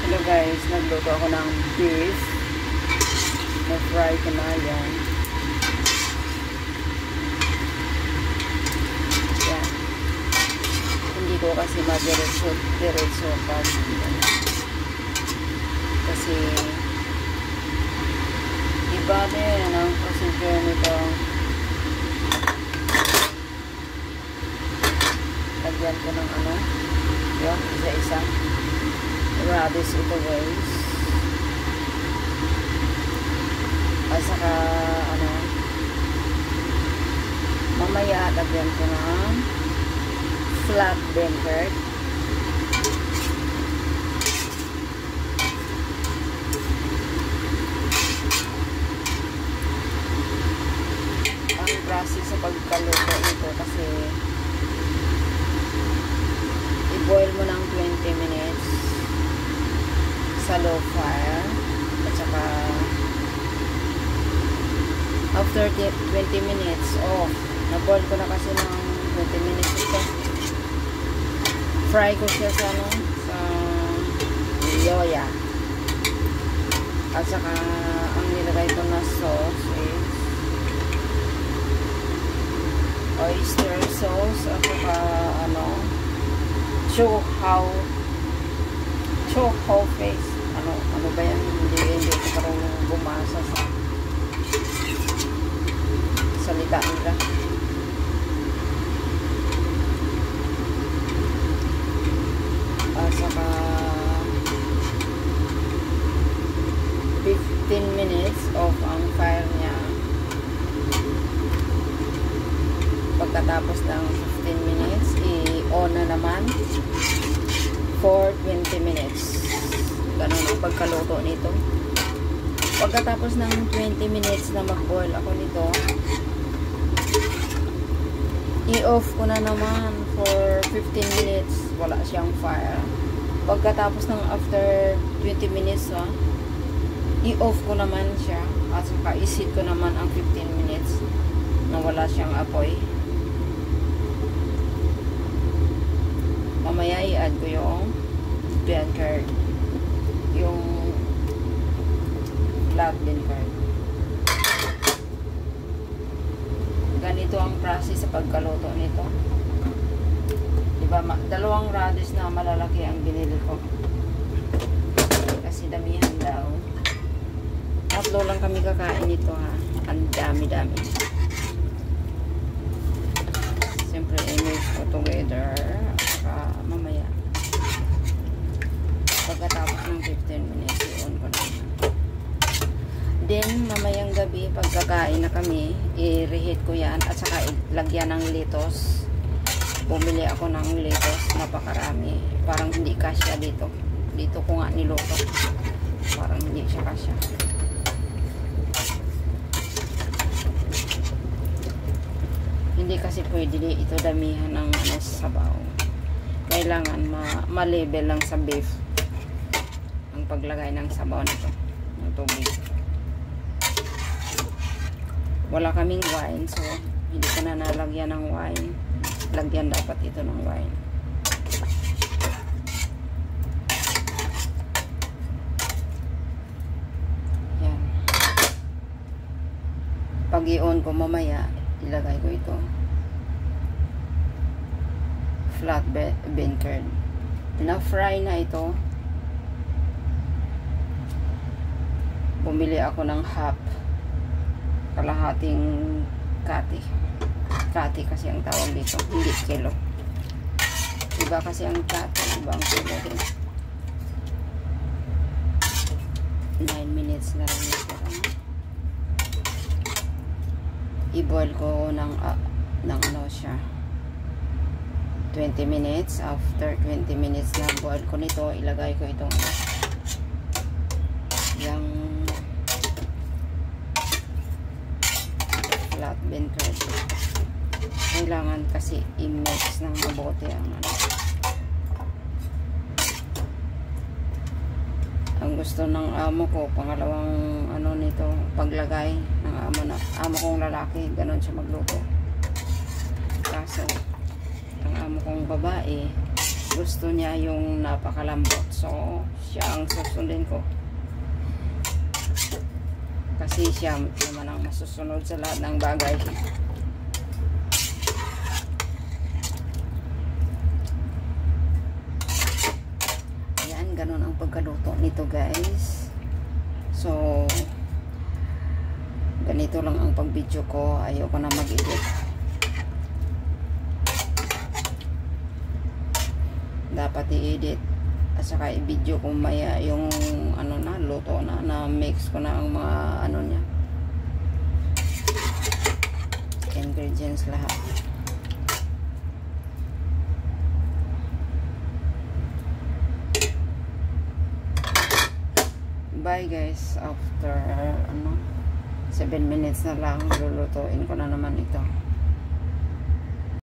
Hello guys, nagluto ako ng beef. Na-fry ko na yan. Yan. Hindi ko kasi madiretso pag kasi iba din ang procedure nito. Lagyan ko ng ano yun, isa-isa radish ito guys, at saka ano mamaya lagyan ko ng flat bean curd, ang process sa pagkaluto nito kasi i-boil mo ng 20 minutes sa low fire, at saka after 20 minutes off, na-boil ko na kasi ng 20 minutes ito, fry ko siya sa ano, sa yoya, at saka ang nilagay ko na sauce is oyster sauce, at saka ano, chow face. Ano ba yan? Hindi ko parang bumasa sa salita nila. At saka 15 minutes off ang fire niya. Pagkatapos ng 15 minutes, i-on na naman for 20 minutes. Ganun ang pagkaluto nito. Pagkatapos ng 20 minutes na mag-boil ako nito, i-off ko na naman for 15 minutes. Wala siyang fire. Pagkatapos ng after 20 minutes, i-off ko naman siya. At saka isit ko naman ang 15 minutes na wala siyang apoy. Mamaya i-add ko yung bean curd, yung flat bean curd. Ganito ang process sa pagkaluto nito. Diba, dalawang radish na malalaki ang binili ko kasi damihan daw. Tatlo lang kami kakain nito ha. Ang dami-dami. Siyempre i-mix ko together. Mamaya pagkatapos ng 15 minutes i-on ko na. Then mamayang gabi pagkakain na kami, i-reheat ko yan at saka ilagyan ng lettuce. Bumili ako ng lettuce, napakarami, parang hindi kasya dito ko nga niluto, parang hindi siya kasya. Hindi kasi pwede ito damihan ng sabaw. Kailangan ma-level lang sa beef ang paglagay ng sabaw nito, ng tubig. Wala kaming wine, so hindi ko na nalagyan ng wine. Lagyan dapat ito ng wine. Yan. Pag i-on ko mamaya, ilagay ko ito. Flat bean curd. Na-fry na ito. Bumili ako ng kalahating kati. Kati kasi ang tawag dito, hindi kilo. Iba kasi ang kati, iba ang kilo din. 9 minutes na lang ito. I-boil ko ng ano siya, 20 minutes. After 20 minutes na boil ko nito, ilagay ko itong yung flat bean curd. Kailangan kasi i-mix ng mabuti ang ano. Ang gusto ng amo ko, pangalawang ano nito, paglagay ng amo kong lalaki, ganon siya magluto. Kaso ang amo kong babae, gusto niya yung napakalambot. So, siya ang susundin ko. Kasi siya naman ang masusunod sa lahat ng bagay. Ayan, ganun ang pagkaluto nito guys. So, ganito lang ang pag-video ko. Ayoko na mag-edit. Dapat i-edit at saka i-video ko maya yung ano na, luto na mix ko na ang mga ano niya, ingredients lahat. Bye guys, after 7 minutes na lang lulutuin ko na naman ito.